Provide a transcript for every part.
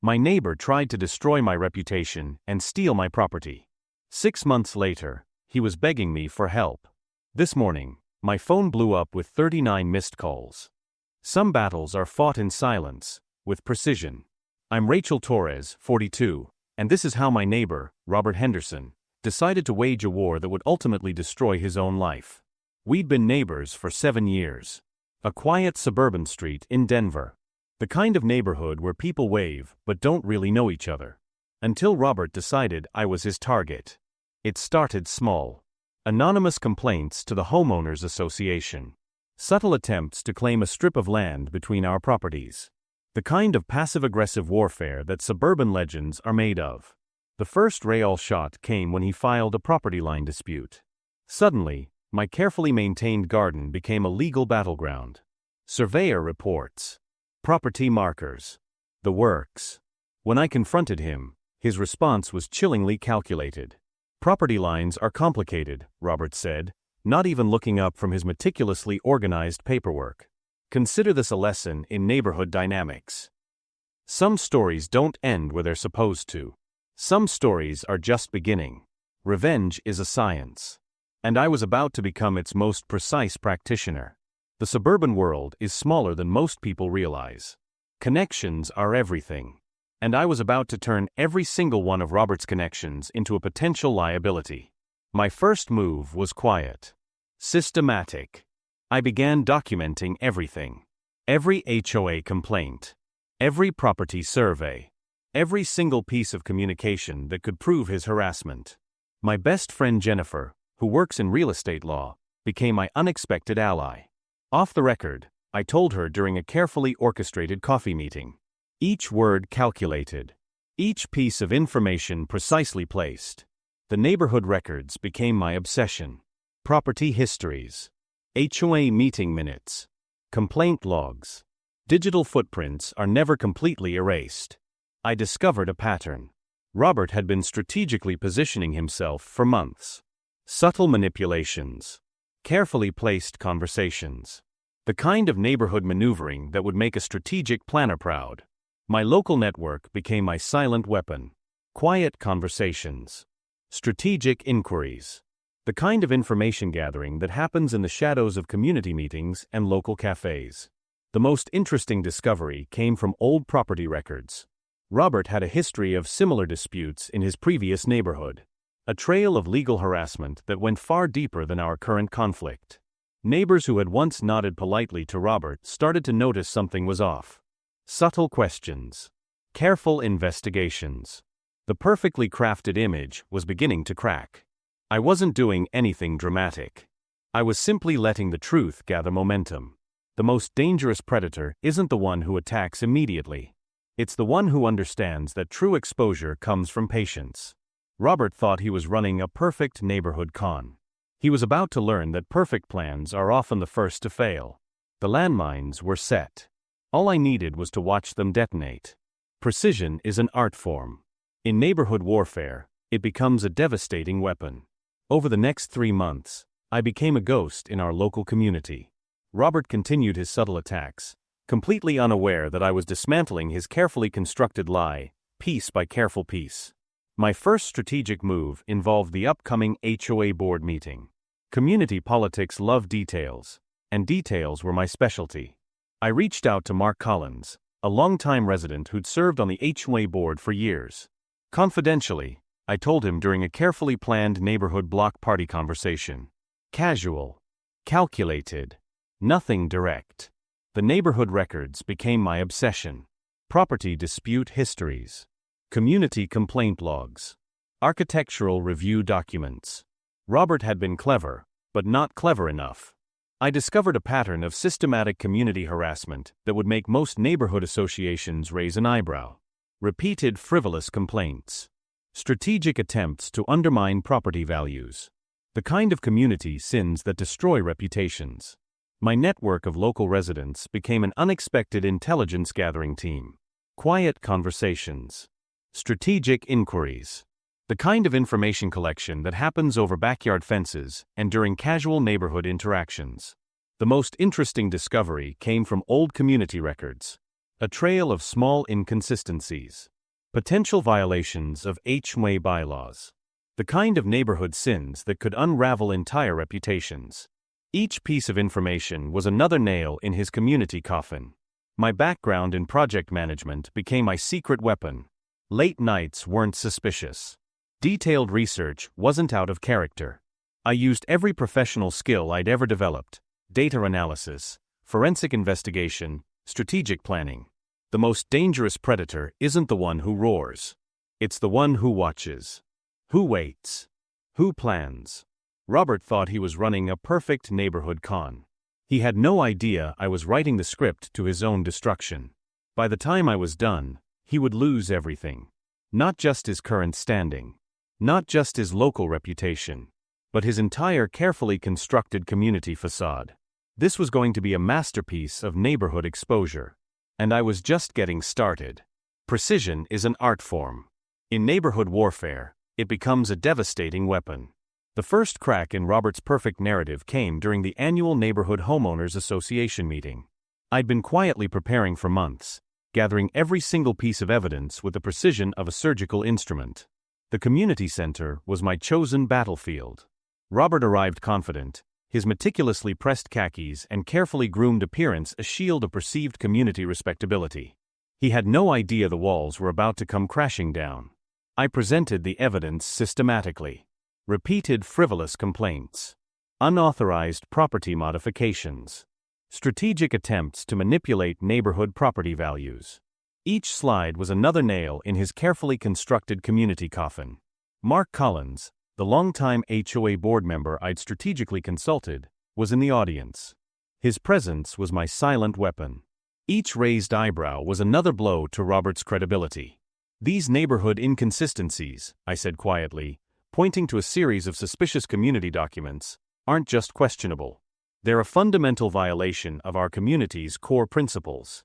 My neighbor tried to destroy my reputation and steal my property. 6 months later, he was begging me for help. This morning, my phone blew up with 39 missed calls. Some battles are fought in silence, with precision. I'm Rachel Torres, 42, and this is how my neighbor, Robert Henderson, decided to wage a war that would ultimately destroy his own life. We'd been neighbors for 7 years. A quiet suburban street in Denver. The kind of neighborhood where people wave but don't really know each other. Until Robert decided I was his target. It started small. Anonymous complaints to the Homeowners Association. Subtle attempts to claim a strip of land between our properties. The kind of passive-aggressive warfare that suburban legends are made of. The first real shot came when he filed a property line dispute. Suddenly, my carefully maintained garden became a legal battleground. Surveyor reports. Property markers. The works. When I confronted him, his response was chillingly calculated. Property lines are complicated, Robert said, not even looking up from his meticulously organized paperwork. Consider this a lesson in neighborhood dynamics. Some stories don't end where they're supposed to. Some stories are just beginning. Revenge is a science. And I was about to become its most precise practitioner. The suburban world is smaller than most people realize. Connections are everything. And I was about to turn every single one of Robert's connections into a potential liability. My first move was quiet. Systematic. I began documenting everything. Every HOA complaint. Every property survey. Every single piece of communication that could prove his harassment. My best friend Jennifer, who works in real estate law, became my unexpected ally. Off the record, I told her during a carefully orchestrated coffee meeting. Each word calculated. Each piece of information precisely placed. The neighborhood records became my obsession. Property histories. HOA meeting minutes. Complaint logs. Digital footprints are never completely erased. I discovered a pattern. Robert had been strategically positioning himself for months. Subtle manipulations. Carefully placed conversations. The kind of neighborhood maneuvering that would make a strategic planner proud. My local network became my silent weapon. Quiet conversations. Strategic inquiries. The kind of information gathering that happens in the shadows of community meetings and local cafes. The most interesting discovery came from old property records. Robert had a history of similar disputes in his previous neighborhood. A trail of legal harassment that went far deeper than our current conflict. Neighbors who had once nodded politely to Robert started to notice something was off. Subtle questions. Careful investigations. The perfectly crafted image was beginning to crack. I wasn't doing anything dramatic. I was simply letting the truth gather momentum. The most dangerous predator isn't the one who attacks immediately. It's the one who understands that true exposure comes from patience. Robert thought he was running a perfect neighborhood con. He was about to learn that perfect plans are often the first to fail. The landmines were set. All I needed was to watch them detonate. Precision is an art form. In neighborhood warfare, it becomes a devastating weapon. Over the next 3 months, I became a ghost in our local community. Robert continued his subtle attacks, completely unaware that I was dismantling his carefully constructed lie, piece by careful piece. My first strategic move involved the upcoming HOA board meeting. Community politics love details, and details were my specialty. I reached out to Mark Collins, a longtime resident who'd served on the HOA board for years. Confidentially, I told him during a carefully planned neighborhood block party conversation. Casual. Calculated. Nothing direct. The neighborhood records became my obsession. Property dispute histories. Community complaint logs. Architectural review documents. Robert had been clever, but not clever enough. I discovered a pattern of systematic community harassment that would make most neighborhood associations raise an eyebrow. Repeated frivolous complaints. Strategic attempts to undermine property values. The kind of community sins that destroy reputations. My network of local residents became an unexpected intelligence-gathering team. Quiet conversations. Strategic inquiries. The kind of information collection that happens over backyard fences and during casual neighborhood interactions. The most interesting discovery came from old community records. A trail of small inconsistencies. Potential violations of HMWA bylaws. The kind of neighborhood sins that could unravel entire reputations. Each piece of information was another nail in his community coffin. My background in project management became my secret weapon. Late nights weren't suspicious. Detailed research wasn't out of character. I used every professional skill I'd ever developed: data analysis, forensic investigation, strategic planning. The most dangerous predator isn't the one who roars. It's the one who watches. Who waits? Who plans? Robert thought he was running a perfect neighborhood con. He had no idea I was writing the script to his own destruction. By the time I was done, he would lose everything. Not just his current standing. Not just his local reputation. But his entire carefully constructed community facade. This was going to be a masterpiece of neighborhood exposure. And I was just getting started. Precision is an art form. In neighborhood warfare, it becomes a devastating weapon. The first crack in Robert's perfect narrative came during the annual Neighborhood Homeowners Association meeting. I'd been quietly preparing for months, gathering every single piece of evidence with the precision of a surgical instrument. The community center was my chosen battlefield. Robert arrived confident, his meticulously pressed khakis and carefully groomed appearance a shield of perceived community respectability. He had no idea the walls were about to come crashing down. I presented the evidence systematically. Repeated frivolous complaints. Unauthorized property modifications. Strategic attempts to manipulate neighborhood property values. Each slide was another nail in his carefully constructed community coffin. Mark Collins, the longtime HOA board member I'd strategically consulted, was in the audience. His presence was my silent weapon. Each raised eyebrow was another blow to Robert's credibility. "These neighborhood inconsistencies," I said quietly, pointing to a series of suspicious community documents, "aren't just questionable. They're a fundamental violation of our community's core principles."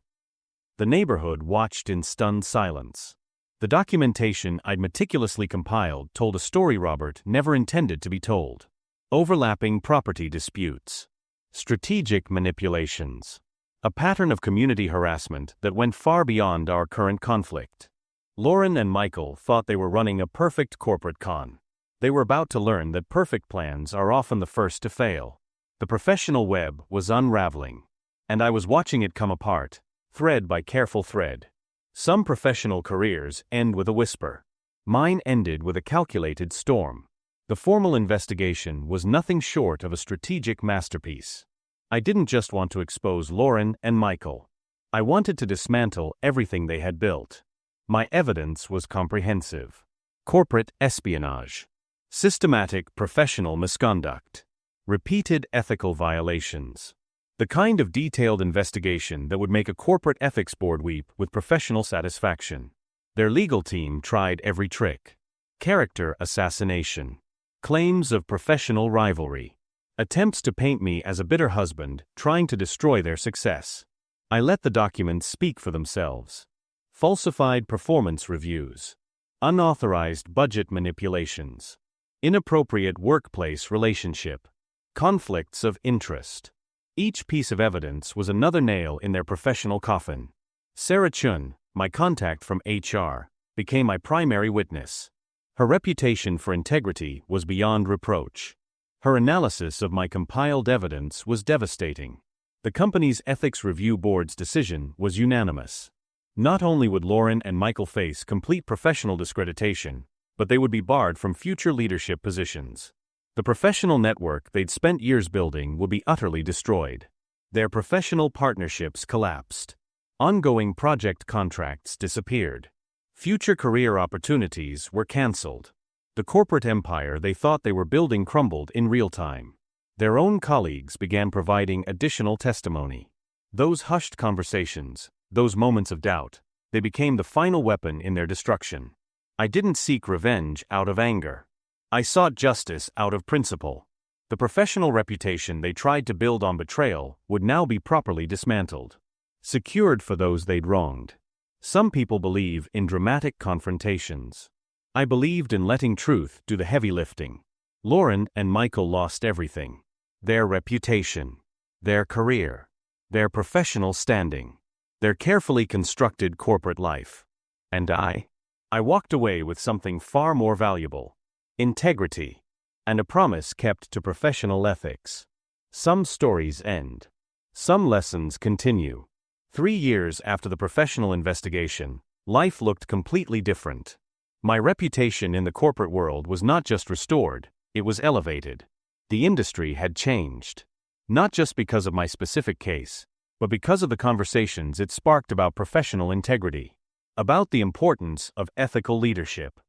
The neighborhood watched in stunned silence. The documentation I'd meticulously compiled told a story Robert never intended to be told. Overlapping property disputes. Strategic manipulations. A pattern of community harassment that went far beyond our current conflict. Lauren and Michael thought they were running a perfect corporate con. They were about to learn that perfect plans are often the first to fail. The professional web was unraveling. And I was watching it come apart, thread by careful thread. Some professional careers end with a whisper. Mine ended with a calculated storm. The formal investigation was nothing short of a strategic masterpiece. I didn't just want to expose Lauren and Michael. I wanted to dismantle everything they had built. My evidence was comprehensive. Corporate espionage. Systematic professional misconduct. Repeated ethical violations. The kind of detailed investigation that would make a corporate ethics board weep with professional satisfaction. Their legal team tried every trick. Character assassination. Claims of professional rivalry. Attempts to paint me as a bitter husband trying to destroy their success. I let the documents speak for themselves. Falsified performance reviews. Unauthorized budget manipulations. Inappropriate workplace relationship. Conflicts of interest. Each piece of evidence was another nail in their professional coffin. Sarah Chun, my contact from HR, became my primary witness. Her reputation for integrity was beyond reproach. Her analysis of my compiled evidence was devastating. The company's ethics review board's decision was unanimous. Not only would Lauren and Michael face complete professional discreditation, but they would be barred from future leadership positions. The professional network they'd spent years building would be utterly destroyed. Their professional partnerships collapsed. Ongoing project contracts disappeared. Future career opportunities were canceled. The corporate empire they thought they were building crumbled in real time. Their own colleagues began providing additional testimony. Those hushed conversations, those moments of doubt, they became the final weapon in their destruction. I didn't seek revenge out of anger. I sought justice out of principle. The professional reputation they tried to build on betrayal would now be properly dismantled. Secured for those they'd wronged. Some people believe in dramatic confrontations. I believed in letting truth do the heavy lifting. Lauren and Michael lost everything. Their reputation. Their career. Their professional standing. Their carefully constructed corporate life. And I? I walked away with something far more valuable: integrity, and a promise kept to professional ethics. Some stories end. Some lessons continue. 3 years after the professional investigation, life looked completely different. My reputation in the corporate world was not just restored, it was elevated. The industry had changed. Not just because of my specific case, but because of the conversations it sparked about professional integrity, about the importance of ethical leadership.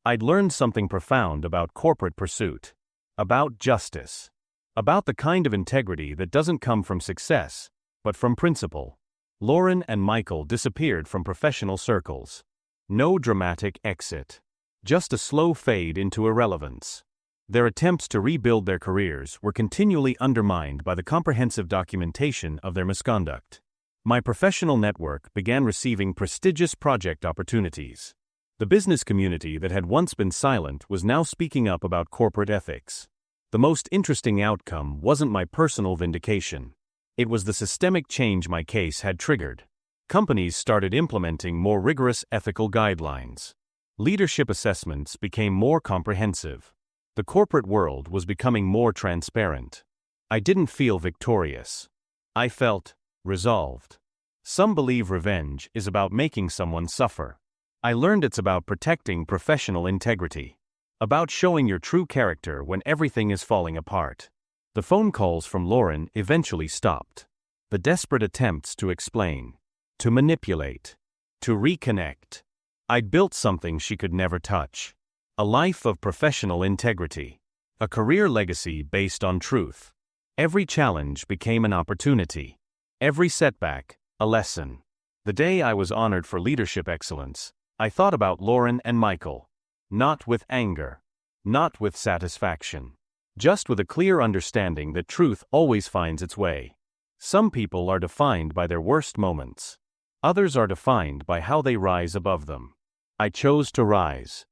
I'd learned something profound about corporate pursuit, about justice, about the kind of integrity that doesn't come from success, but from principle. Lauren and Michael disappeared from professional circles. No dramatic exit. Just a slow fade into irrelevance. Their attempts to rebuild their careers were continually undermined by the comprehensive documentation of their misconduct. My professional network began receiving prestigious project opportunities. The business community that had once been silent was now speaking up about corporate ethics. The most interesting outcome wasn't my personal vindication. It was the systemic change my case had triggered. Companies started implementing more rigorous ethical guidelines. Leadership assessments became more comprehensive. The corporate world was becoming more transparent. I didn't feel victorious. I felt resolved. Some believe revenge is about making someone suffer. I learned it's about protecting professional integrity. About showing your true character when everything is falling apart. The phone calls from Lauren eventually stopped. The desperate attempts to explain, to manipulate, to reconnect. I'd built something she could never touch. A life of professional integrity. A career legacy based on truth. Every challenge became an opportunity. Every setback, a lesson. The day I was honored for leadership excellence, I thought about Lauren and Michael. Not with anger. Not with satisfaction. Just with a clear understanding that truth always finds its way. Some people are defined by their worst moments. Others are defined by how they rise above them. I chose to rise.